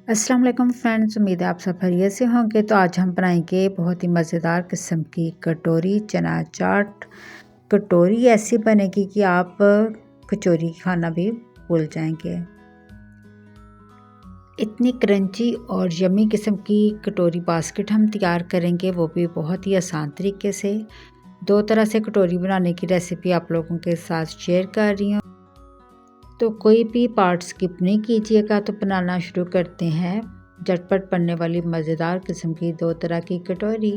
अस्सलाम वालेकुम फ्रेंड्स, उम्मीद है आप सब खैरियत से होंगे। तो आज हम बनाएंगे बहुत ही मज़ेदार किस्म की कटोरी चना चाट। कटोरी ऐसी बनेगी कि आप कचौरी खाना भी भूल जाएंगे। इतनी क्रंची और यमी किस्म की कटोरी बास्केट हम तैयार करेंगे, वो भी बहुत ही आसान तरीके से। दो तरह से कटोरी बनाने की रेसिपी आप लोगों के साथ शेयर कर रही हूँ, तो कोई भी पार्ट स्किप नहीं कीजिएगा। तो बनाना शुरू करते हैं झटपट बनने वाली मज़ेदार किस्म की दो तरह की कटोरी।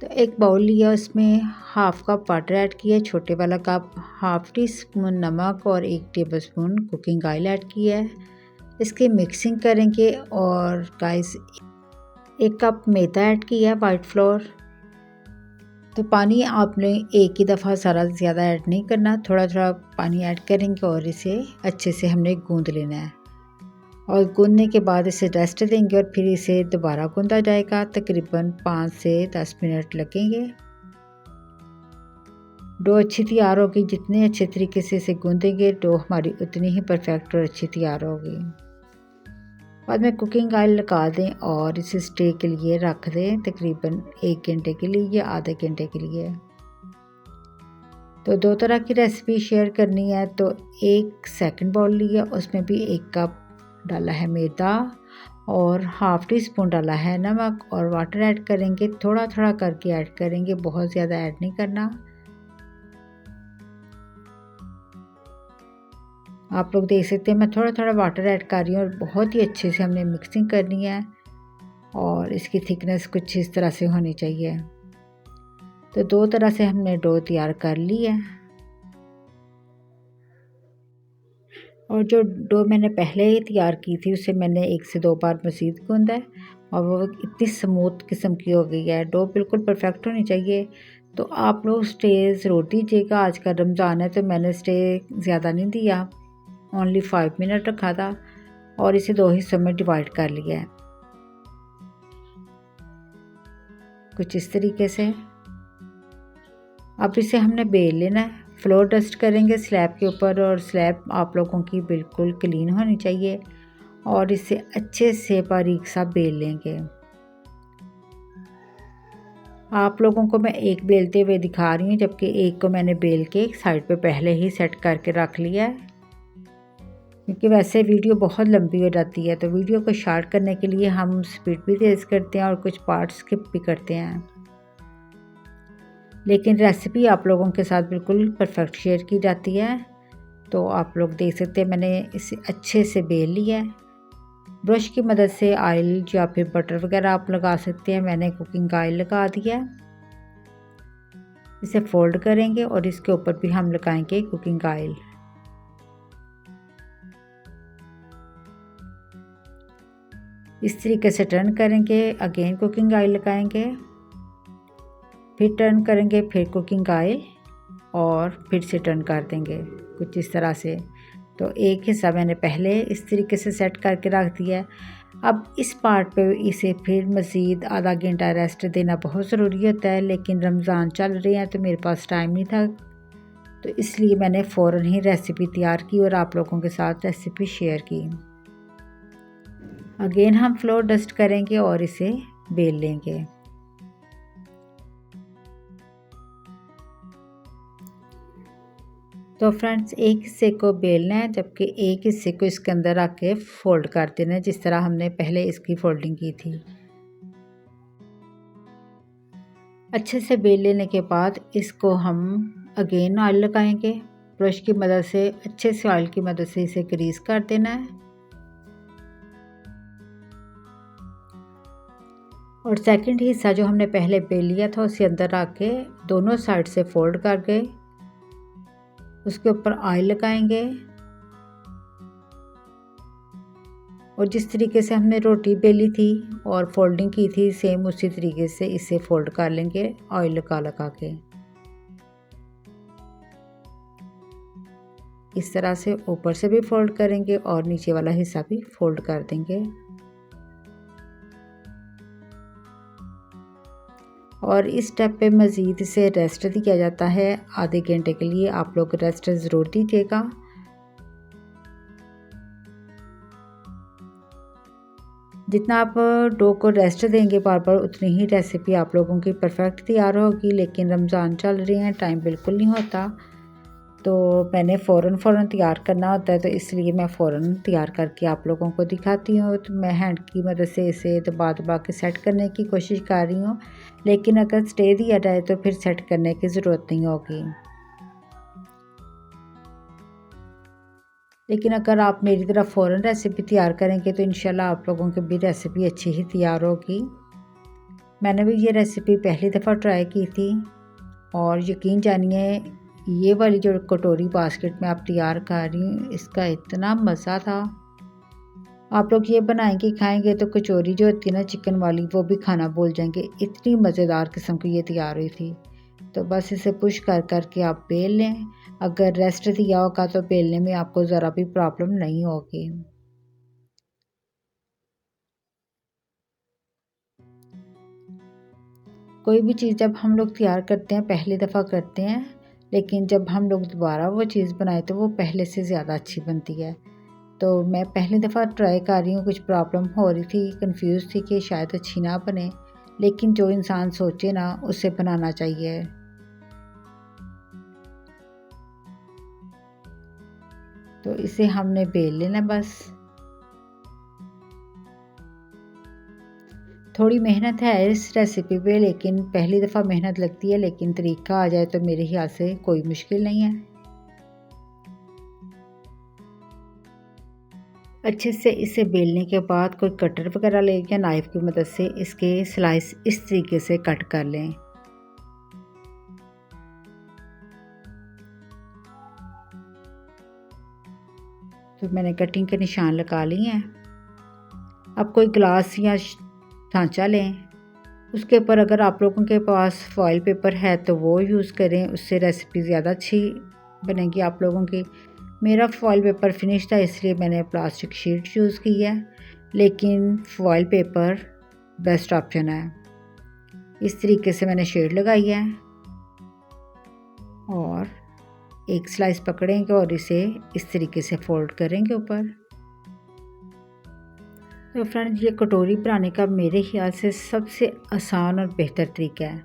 तो एक बाउल लिया, उसमें हाफ़ कप वाटर ऐड किया, छोटे वाला कप, हाफ़ टी स्पून नमक और 1 टेबलस्पून कुकिंग ऑयल ऐड किया है। इसकी मिक्सिंग करेंगे। और गाइस 1 कप मैदा ऐड किया, वाइट फ्लोर। तो पानी आपने एक ही दफ़ा सारा ज़्यादा ऐड नहीं करना, थोड़ा थोड़ा पानी ऐड करेंगे और इसे अच्छे से हमने गूंद लेना है। और गूंदने के बाद इसे रेस्ट देंगे और फिर इसे दोबारा गूंदा जाएगा। तकरीबन 5 से 10 मिनट लगेंगे। डो अच्छी तैयार होगी, जितने अच्छे तरीके से इसे गूंदेंगे डो हमारी उतनी ही परफेक्ट और अच्छी तैयार होगी। बाद में कुकिंग ऑयल लगा दें और इसे स्टे के लिए रख दें, तकरीबन 1 घंटे के लिए या आधे घंटे के लिए। तो दो तरह की रेसिपी शेयर करनी है। तो एक सेकंड बाउल लिया, उसमें भी 1 कप डाला है मैदा और हाफ़ टी स्पून डाला है नमक और वाटर ऐड करेंगे, थोड़ा थोड़ा करके ऐड करेंगे, बहुत ज़्यादा ऐड नहीं करना। आप लोग देख सकते हैं मैं थोड़ा थोड़ा वाटर ऐड कर रही हूँ और बहुत ही अच्छे से हमने मिक्सिंग करनी है। और इसकी थिकनेस कुछ इस तरह से होनी चाहिए। तो दो तरह से हमने डो तैयार कर ली है। और जो डो मैंने पहले ही तैयार की थी उसे मैंने 1 से 2 बार मज़ीद गूंदा है और वो इतनी स्मूथ किस्म की हो गई है। डो बिल्कुल परफेक्ट होनी चाहिए। तो आप लोग स्टे ज़रूर दीजिएगा। आज का रमज़ान है तो मैंने स्टे ज़्यादा नहीं दिया, ओनली 5 मिनट रखा था और इसे 2 हिस्सों में डिवाइड कर लिया है, कुछ इस तरीके से। अब इसे हमने बेल लेना है। फ्लोर डस्ट करेंगे स्लैब के ऊपर और स्लैब आप लोगों की बिल्कुल क्लीन होनी चाहिए और इसे अच्छे से बारीक सा बेल लेंगे। आप लोगों को मैं एक बेलते हुए दिखा रही हूँ, जबकि एक को मैंने बेल के एक साइड पे पहले ही सेट करके रख लिया है, क्योंकि वैसे वीडियो बहुत लंबी हो जाती है। तो वीडियो को शॉर्ट करने के लिए हम स्पीड भी तेज़ करते हैं और कुछ पार्ट स्किप भी करते हैं, लेकिन रेसिपी आप लोगों के साथ बिल्कुल परफेक्ट शेयर की जाती है। तो आप लोग देख सकते हैं मैंने इसे अच्छे से बेल लिया है। ब्रश की मदद से ऑयल या फिर बटर वगैरह आप लगा सकते हैं, मैंने कुकिंग ऑयल लगा दिया है। इसे फोल्ड करेंगे और इसके ऊपर भी हम लगाएंगे कुकिंग ऑयल। इस तरीके से टर्न करेंगे, अगेन कुकिंग ऑयल लगाएंगे, फिर टर्न करेंगे, फिर कुकिंग ऑयल और फिर से टर्न कर देंगे, कुछ इस तरह से। तो एक हिस्सा मैंने पहले इस तरीके से सेट करके रख दिया है। अब इस पार्ट पे इसे फिर मज़ीद आधा घंटा रेस्ट देना बहुत ज़रूरी होता है, लेकिन रमज़ान चल रहे हैं तो मेरे पास टाइम नहीं था, तो इसलिए मैंने फ़ौरन ही रेसिपी तैयार की और आप लोगों के साथ रेसिपी शेयर की। अगेन हम फ्लोर डस्ट करेंगे और इसे बेल लेंगे। तो फ्रेंड्स एक हिस्से को बेलना है, जबकि एक हिस्से को इसके अंदर आके फोल्ड कर देना है, जिस तरह हमने पहले इसकी फोल्डिंग की थी। अच्छे से बेल लेने के बाद इसको हम अगेन ऑयल लगाएंगे, ब्रश की मदद से अच्छे से ऑयल की मदद से इसे ग्रीस कर देना है। और सेकंड हिस्सा जो हमने पहले बेल लिया था उसे अंदर आके दोनों साइड से फोल्ड कर गए, उसके ऊपर ऑयल लगाएंगे और जिस तरीके से हमने रोटी बेली थी और फोल्डिंग की थी सेम उसी तरीके से इसे फोल्ड कर लेंगे ऑयल लगा के। इस तरह से ऊपर से भी फोल्ड करेंगे और नीचे वाला हिस्सा भी फोल्ड कर देंगे। और इस स्टेप पे मज़ीद इसे रेस्ट दिया जाता है आधे घंटे के लिए। आप लोग रेस्ट ज़रूर दीजिएगा। जितना आप डो को रेस्ट देंगे बार बार उतनी ही रेसिपी आप लोगों की परफेक्ट तैयार होगी। लेकिन रमज़ान चल रही हैं, टाइम बिल्कुल नहीं होता, तो मैंने फ़ौरन तैयार करना होता है, तो इसलिए मैं फ़ौरन तैयार करके आप लोगों को दिखाती हूँ। तो मैं हैंड की मदद से इसे दबा दबा के सेट करने की कोशिश कर रही हूँ, लेकिन अगर स्टे दिया जाए तो फिर सेट करने की ज़रूरत नहीं होगी। लेकिन अगर आप मेरी तरह फ़ौरन रेसिपी तैयार करेंगे तो इंशाल्लाह आप लोगों की भी रेसिपी अच्छी ही तैयार होगी। मैंने भी ये रेसिपी पहली दफ़ा ट्राई की थी और यकीन जानिए ये वाली जो कटोरी बास्केट में आप तैयार कर रही हूँ, इसका इतना मज़ा था। आप लोग ये बनाएंगे खाएंगे तो कचौरी जो होती है ना चिकन वाली, वो भी खाना भूल जाएंगे, इतनी मज़ेदार किस्म की ये तैयार हुई थी। तो बस इसे पुश कर कर के आप बेल लें। अगर रेस्ट दिया होगा तो बेलने में आपको ज़रा भी प्रॉब्लम नहीं होगी। कोई भी चीज़ जब हम लोग तैयार करते हैं पहली दफ़ा करते हैं, लेकिन जब हम लोग दोबारा वो चीज़ बनाए तो वो पहले से ज़्यादा अच्छी बनती है। तो मैं पहली दफ़ा ट्राई कर रही हूँ, कुछ प्रॉब्लम हो रही थी, कंफ्यूज थी कि शायद अच्छी ना बने, लेकिन जो इंसान सोचे ना उसे बनाना चाहिए। तो इसे हमने बेल लेना बस। थोड़ी मेहनत है इस रेसिपी पे, लेकिन पहली दफ़ा मेहनत लगती है, लेकिन तरीका आ जाए तो मेरे ख्याल से कोई मुश्किल नहीं है। अच्छे से इसे बेलने के बाद कोई कटर वगैरह लेके नाइफ़ की मदद से इसके स्लाइस इस तरीके से कट कर लें। तो मैंने कटिंग के निशान लगा लिए हैं। अब कोई ग्लास या सांचा लें, उसके ऊपर अगर आप लोगों के पास फॉइल पेपर है तो वो यूज़ करें, उससे रेसिपी ज़्यादा अच्छी बनेगी आप लोगों की। मेरा फॉइल पेपर फिनिश था इसलिए मैंने प्लास्टिक शीट यूज़ की है, लेकिन फॉइल पेपर बेस्ट ऑप्शन है। इस तरीके से मैंने शेड लगाई है और एक स्लाइस पकड़ेंगे और इसे इस तरीके से फोल्ड करेंगे ऊपर। तो फ्रेंड्स, ये कटोरी बनाने का मेरे ख्याल से सबसे आसान और बेहतर तरीका है।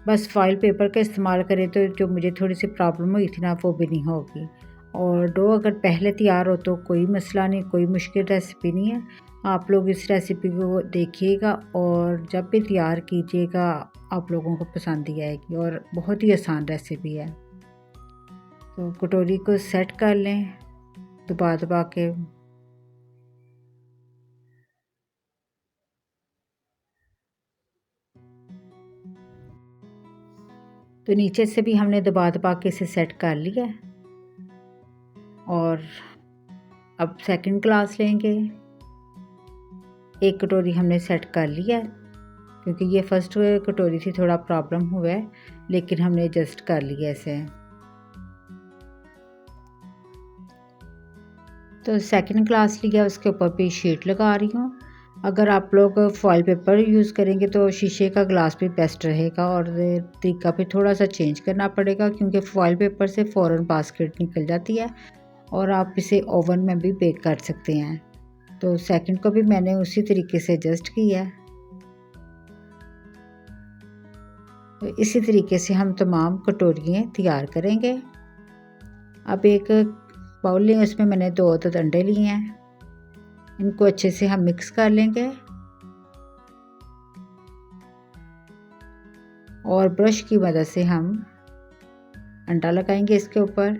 बस फॉइल पेपर का इस्तेमाल करें तो जो मुझे थोड़ी सी प्रॉब्लम हुई थी ना वो भी नहीं होगी। और डो अगर पहले तैयार हो तो कोई मसला नहीं, कोई मुश्किल रेसिपी नहीं है। आप लोग इस रेसिपी को देखिएगा और जब भी तैयार कीजिएगा आप लोगों को पसंद ही आएगी, और बहुत ही आसान रेसिपी है। तो कटोरी को सेट कर लें दबा दबा के। तो नीचे से भी हमने दबा दबा के इसे सेट कर लिया है। और अब सेकंड ग्लास लेंगे। एक कटोरी हमने सेट कर लिया है, क्योंकि ये फर्स्ट कटोरी थी थोड़ा प्रॉब्लम हुआ है, लेकिन हमने एडजस्ट कर लिया इसे। तो सेकंड ग्लास लिया, उसके ऊपर भी शीट लगा रही हूँ। अगर आप लोग फॉइल पेपर यूज़ करेंगे तो शीशे का ग्लास भी बेस्ट रहेगा, और तरीका भी थोड़ा सा चेंज करना पड़ेगा क्योंकि फॉइल पेपर से फ़ौरन बास्केट निकल जाती है और आप इसे ओवन में भी बेक कर सकते हैं। तो सेकंड को भी मैंने उसी तरीके से एडजस्ट किया है। तो इसी तरीके से हम तमाम कटोरियाँ तैयार करेंगे। अब एक बाउल लें, उसमें मैंने 2 अदद अंडे लिए हैं, इनको अच्छे से हम मिक्स कर लेंगे और ब्रश की मदद से हम अंडा लगाएंगे इसके ऊपर।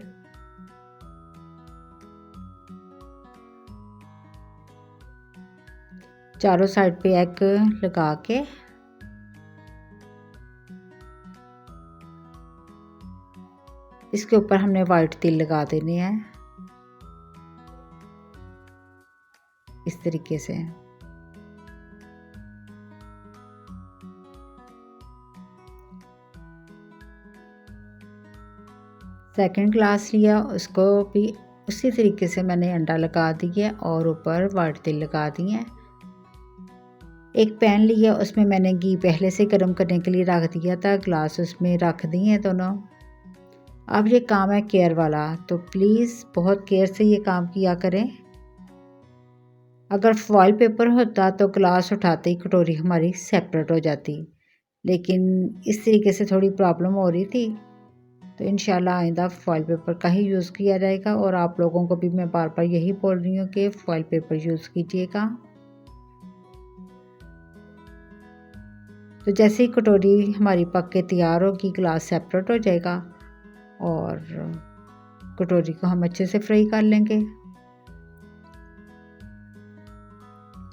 चारों साइड पे एग लगा के इसके ऊपर हमने वाइट तिल लगा देने हैं इस तरीके से। सेकंड ग्लास लिया, उसको भी उसी तरीके से मैंने अंडा लगा दिया और ऊपर वाइट तिल लगा दिए हैं। एक पैन लिया, उसमें मैंने घी पहले से गर्म करने के लिए रख दिया था, ग्लास उसमें रख दिए हैं दोनों। अब ये काम है केयर वाला, तो प्लीज़ बहुत केयर से ये काम किया करें। अगर फॉइल पेपर होता तो ग्लास उठाते ही कटोरी हमारी सेपरेट हो जाती, लेकिन इस तरीके से थोड़ी प्रॉब्लम हो रही थी। तो इंशाल्लाह आइंदा फॉइल पेपर का ही यूज़ किया जाएगा और आप लोगों को भी मैं बार बार यही बोल रही हूँ कि फॉइल पेपर यूज़ कीजिएगा। तो जैसे ही कटोरी हमारी पक के तैयार होगी, ग्लास सेपरेट हो जाएगा और कटोरी को हम अच्छे से फ्राई कर लेंगे।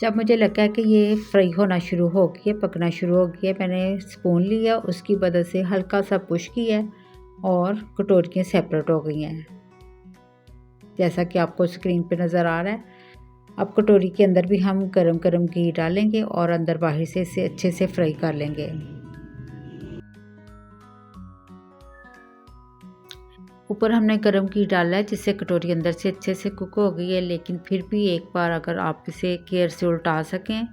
जब मुझे लगा कि ये फ्राई होना शुरू हो गई है, पकना शुरू हो गया, मैंने स्पून लिया, उसकी मदद से हल्का सा पुश किया और कटोरियाँ सेपरेट हो गई हैं, जैसा कि आपको स्क्रीन पे नज़र आ रहा है। अब कटोरी के अंदर भी हम गरम गरम घी डालेंगे और अंदर बाहर से इसे अच्छे से फ्राई कर लेंगे। ऊपर हमने गरम घी डाला है जिससे कटोरी अंदर से अच्छे से कुक हो गई है, लेकिन फिर भी एक बार अगर आप इसे केयर से उल्टा सकें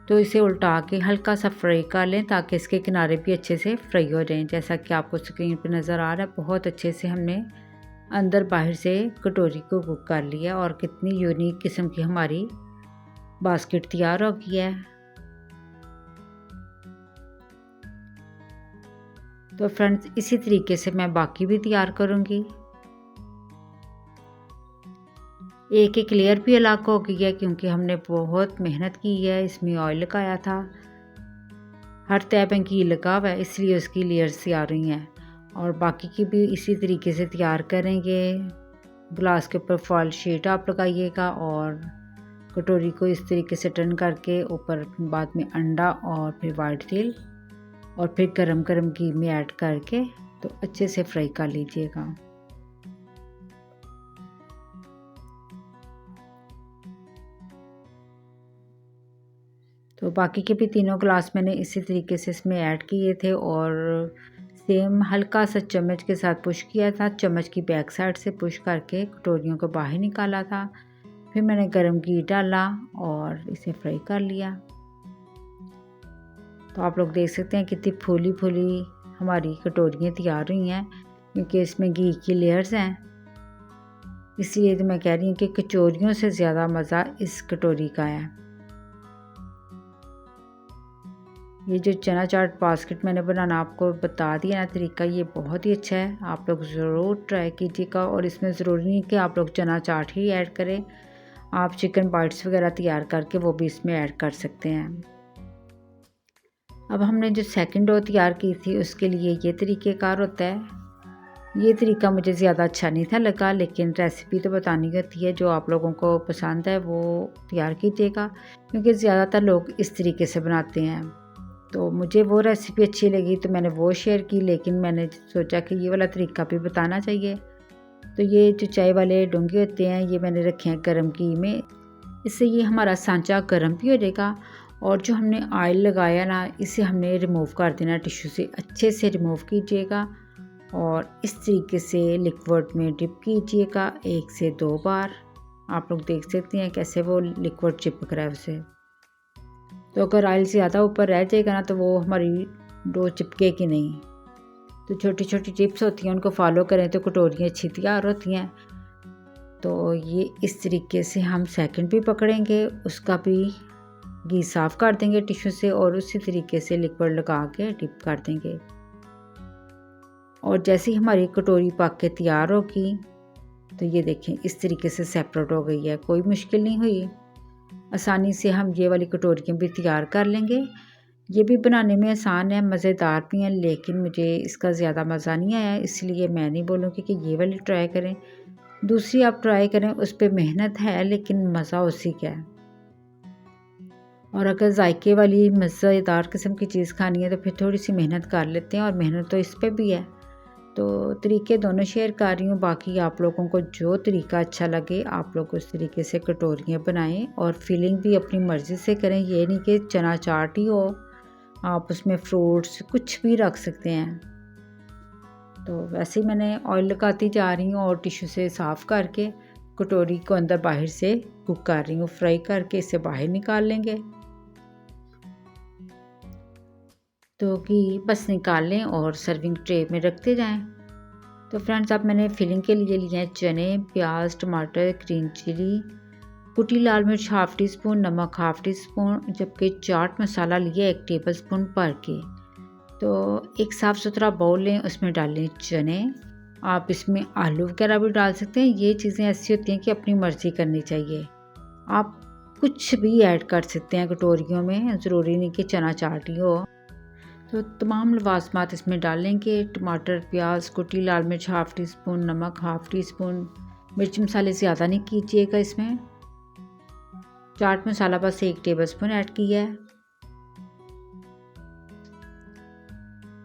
तो इसे उल्टा के हल्का सा फ्राई कर लें ताकि इसके किनारे भी अच्छे से फ्राई हो जाएं। जैसा कि आपको स्क्रीन पर नज़र आ रहा है, बहुत अच्छे से हमने अंदर बाहर से कटोरी को कुक कर लिया और कितनी यूनिक किस्म की हमारी बास्केट तैयार हो गई है। तो फ्रेंड्स, इसी तरीके से मैं बाकी भी तैयार करूँगी। एक एक लेयर भी अलग हो गई है क्योंकि हमने बहुत मेहनत की है, इसमें ऑयल लगाया था, हर तय पे घी लगा हुआ है, इसलिए उसकी लेयर्स तैयार हुई हैं। और बाकी की भी इसी तरीके से तैयार करेंगे। ग्लास के ऊपर फॉइल शीट आप लगाइएगा और कटोरी को इस तरीके से टर्न करके ऊपर बाद में अंडा और फिर वाइट तिल और फिर गरम गरम घी में ऐड करके तो अच्छे से फ्राई कर लीजिएगा। तो बाकी के भी तीनों ग्लास मैंने इसी तरीके से इसमें ऐड किए थे और सेम हल्का सा चम्मच के साथ पुश किया था, चम्मच की बैक साइड से पुश करके कटोरियों को बाहर निकाला था। फिर मैंने गरम घी डाला और इसे फ्राई कर लिया। तो आप लोग देख सकते हैं कितनी फूली फूली हमारी कटोरियाँ तैयार हुई हैं क्योंकि इसमें घी की लेयर्स हैं। इसलिए तो मैं कह रही हूँ कि कचौरियों से ज़्यादा मज़ा इस कटोरी का है। ये जो चना चाट बास्केट मैंने बनाना आपको बता दिया ना तरीका, ये बहुत ही अच्छा है, आप लोग ज़रूर ट्राई कीजिएगा। और इसमें ज़रूरी नहीं कि आप लोग चना चाट ही ऐड करें, आप चिकन बाइट्स वगैरह तैयार करके वो भी इसमें ऐड कर सकते हैं। अब हमने जो सेकंड डो तैयार की थी उसके लिए ये तरीक़ेकार होता है। ये तरीका मुझे ज़्यादा अच्छा नहीं था लगा, लेकिन रेसिपी तो बतानी होती है, जो आप लोगों को पसंद है वो तैयार कीजिएगा क्योंकि ज़्यादातर लोग इस तरीके से बनाते हैं। तो मुझे वो रेसिपी अच्छी लगी तो मैंने वो शेयर की, लेकिन मैंने सोचा कि ये वाला तरीका भी बताना चाहिए। तो ये जो चाय वाले डोंगे होते हैं ये मैंने रखे हैं गरम घी में, इससे ये हमारा सांचा गर्म भी हो जाएगा। और जो हमने ऑयल लगाया ना, इसे हमने रिमूव कर देना, टिश्यू से अच्छे से रिमूव कीजिएगा और इस तरीके से लिक्विड में डिप कीजिएगा 1 से 2 बार। आप लोग देख सकते हैं कैसे वो लिक्विड चिपक रहा है उसे। तो अगर ऑयल ज़्यादा ऊपर रह जाएगा ना तो वो हमारी डो चिपकेगी नहीं। तो छोटी छोटी टिप्स होती हैं, उनको फॉलो करें तो कटोरियाँ अच्छी तैयार होती हैं। तो ये इस तरीके से हम सेकंड भी पकड़ेंगे, उसका भी घी साफ़ कर देंगे टिश्यू से और उसी तरीके से लिक्विड लगा के डिप कर देंगे। और जैसे ही हमारी कटोरी पक के तैयार होगी तो ये देखें इस तरीके से सेपरेट हो गई है, कोई मुश्किल नहीं हुई, आसानी से हम ये वाली कटोरियाँ भी तैयार कर लेंगे। ये भी बनाने में आसान है, मज़ेदार भी हैं, लेकिन मुझे इसका ज़्यादा मज़ा नहीं आया, इसलिए मैं नहीं बोलूँगी कि ये वाली ट्राई करें। दूसरी आप ट्राई करें, उस पर मेहनत है लेकिन मज़ा उसी का है। और अगर जायके वाली मज़ेदार किस्म की चीज़ खानी है तो फिर थोड़ी सी मेहनत कर लेते हैं, और मेहनत तो इस पर भी है। तो तरीके दोनों शेयर कर रही हूँ, बाकी आप लोगों को जो तरीका अच्छा लगे आप लोग उस तरीके से कटोरियाँ बनाएं और फिलिंग भी अपनी मर्ज़ी से करें। ये नहीं कि चना चाट ही हो, आप उसमें फ्रूट्स कुछ भी रख सकते हैं। तो वैसे ही मैंने ऑयल लगाती जा रही हूँ और टिश्यू से साफ़ करके कटोरी को अंदर बाहर से कुक कर रही हूँ, फ्राई करके इसे बाहर निकाल लेंगे। तो घी बस निकाल लें और सर्विंग ट्रे में रखते जाएं। तो फ्रेंड्स, अब मैंने फिलिंग के लिए हैं चने, प्याज, टमाटर, ग्रीन चिली, कुटी लाल मिर्च हाफ़ टी स्पून, नमक हाफ़ टी स्पून, जबकि चाट मसाला लिया 1 टेबलस्पून भर के। तो एक साफ़ सुथरा बाउल लें, उसमें डालें चने। आप इसमें आलू वगैरह भी डाल सकते हैं। ये चीज़ें ऐसी होती हैं कि अपनी मर्ज़ी करनी चाहिए। आप कुछ भी ऐड कर सकते हैं कटोरियों में, ज़रूरी नहीं कि चना चाट ही हो। तो तमाम लवाज़मात इसमें डालेंगे, टमाटर, प्याज, कुटी लाल मिर्च हाफ़ टी स्पून, नमक हाफ़ टी स्पून, मिर्च मसाले ज़्यादा नहीं कीजिएगा इसमें। चाट मसाला बस 1 टेबलस्पून ऐड किया है।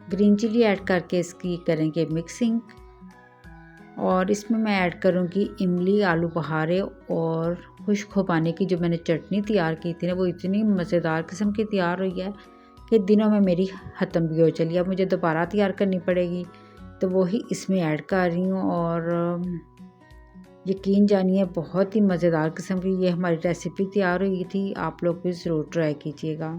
ग्रीन चिली ऐड करके इसकी करेंगे मिक्सिंग, और इसमें मैं ऐड करूँगी इमली, आलू बहारे और खुश्क खुबानी की जो मैंने चटनी तैयार की थी ना, वो इतनी मज़ेदार किस्म की तैयार हुई है कि दिनों में मेरी ख़त्म भी हो चली। अब मुझे दोबारा तैयार करनी पड़ेगी, तो वही इसमें ऐड कर रही हूँ। और यकीन जानिए बहुत ही मज़ेदार किस्म की ये हमारी रेसिपी तैयार हुई थी। आप लोग भी ज़रूर ट्राई कीजिएगा।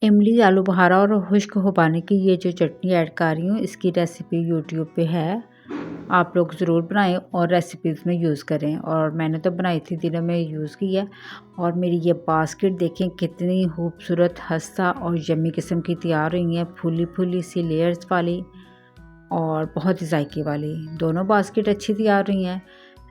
इमली, आलू बहारा और खुश्क खुबानी की ये जो चटनी ऐड कर रही हूँ, इसकी रेसिपी यूट्यूब पे है, आप लोग ज़रूर बनाएं और रेसिपीज़ में यूज़ करें। और मैंने तो बनाई थी, दिनों में यूज़ की है। और मेरी ये बास्केट देखें कितनी खूबसूरत, खस्ता और यम्मी किस्म की तैयार हुई है, फूली फूली सी लेयर्स वाली और बहुत ही जायके वाली। दोनों बास्केट अच्छी तैयार हुई हैं,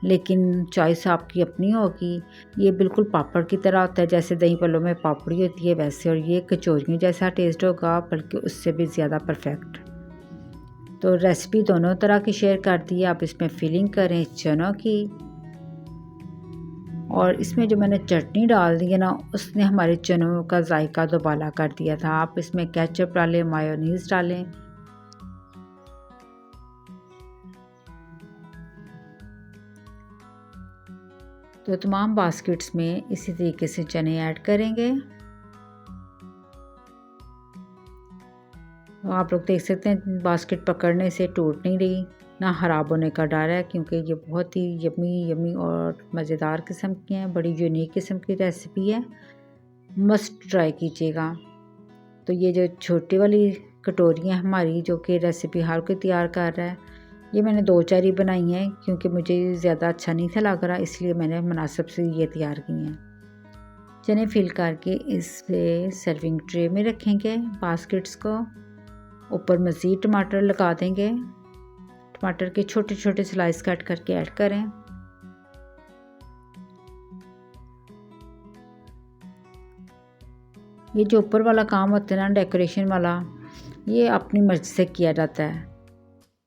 लेकिन चॉइस आपकी अपनी होगी। ये बिल्कुल पापड़ की तरह होता है, जैसे दही पल्लों में पापड़ी होती है वैसे, और ये कचौरियों जैसा टेस्ट होगा, बल्कि उससे भी ज़्यादा परफेक्ट। तो रेसिपी दोनों तरह की शेयर कर दी है। आप इसमें फिलिंग करें चनों की, और इसमें जो मैंने चटनी डाल दी है ना, उसने हमारे चनों का जायका दोबाला कर दिया था। आप इसमें केचप डालें, मायोनीज़ डालें। तो तमाम बास्केट्स में इसी तरीके से चने ऐड करेंगे। तो आप लोग देख सकते हैं बास्केट पकड़ने से टूट नहीं रही, ना ख़राब होने का डर है, क्योंकि ये बहुत ही यम्मी यम्मी और मज़ेदार किस्म की हैं। बड़ी यूनिक किस्म की रेसिपी है, मस्ट ट्राई कीजिएगा। तो ये जो छोटी वाली कटोरियाँ हमारी, जो कि रेसिपी हर कोई तैयार कर रहा है, ये मैंने 2-4 ही बनाई हैं, क्योंकि मुझे ज़्यादा अच्छा नहीं था लग रहा, इसलिए मैंने मुनासिब से ये तैयार की हैं। चने फिल करके इस पे सर्विंग ट्रे में रखेंगे बास्केट्स को। ऊपर मज़ीद टमाटर लगा देंगे। टमाटर के छोटे छोटे स्लाइस कट करके ऐड करें। ये जो ऊपर वाला काम होता है ना, डेकोरेशन वाला, ये अपनी मर्ज़ी से किया जाता है।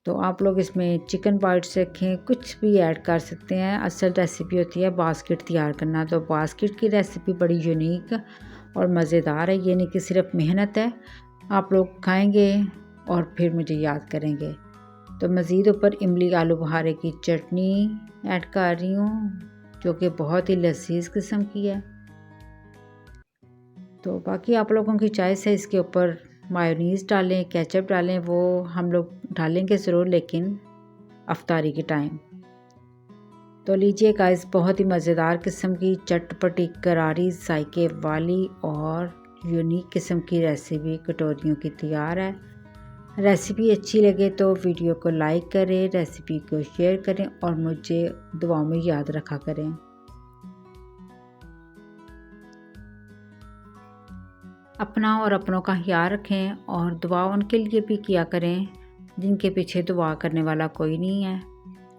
तो आप लोग इसमें चिकन बाइट्स रखें, कुछ भी ऐड कर सकते हैं। असल रेसिपी होती है बास्केट तैयार करना। तो बास्केट की रेसिपी बड़ी यूनिक और मज़ेदार है। ये नहीं कि सिर्फ मेहनत है, आप लोग खाएंगे और फिर मुझे याद करेंगे। तो मज़ीद ऊपर इमली आलू बुखारे की चटनी ऐड कर रही हूँ, जो कि बहुत ही लजीज किस्म की है। तो बाकी आप लोगों की चॉइस है। इसके ऊपर मायोनीज़ डालें, केचप डालें, वो हम लोग डालेंगे ज़रूर, लेकिन अफ्तारी के टाइम। तो लीजिए गाइस, बहुत ही मज़ेदार किस्म की चटपटी करारी जायके वाली और यूनिक किस्म की रेसिपी कटोरियों की तैयार है। रेसिपी अच्छी लगे तो वीडियो को लाइक करें, रेसिपी को शेयर करें और मुझे दुआओं में याद रखा करें। अपना और अपनों का ख्याल रखें और दुआ उनके लिए भी किया करें जिनके पीछे दुआ करने वाला कोई नहीं है।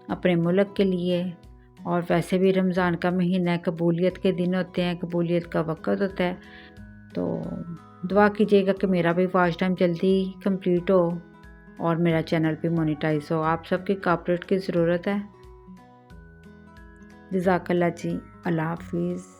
अपने मुल्क के लिए, और वैसे भी रमज़ान का महीना है, कबूलियत के दिन होते हैं, कबूलियत का वक्त होता है। तो दुआ कीजिएगा कि मेरा भी वॉच टाइम जल्दी कंप्लीट हो और मेरा चैनल भी मोनेटाइज हो। आप सबके कोऑपरेट की ज़रूरत है। जज़ाकल्लाह जी, अल्लाह हाफिज़।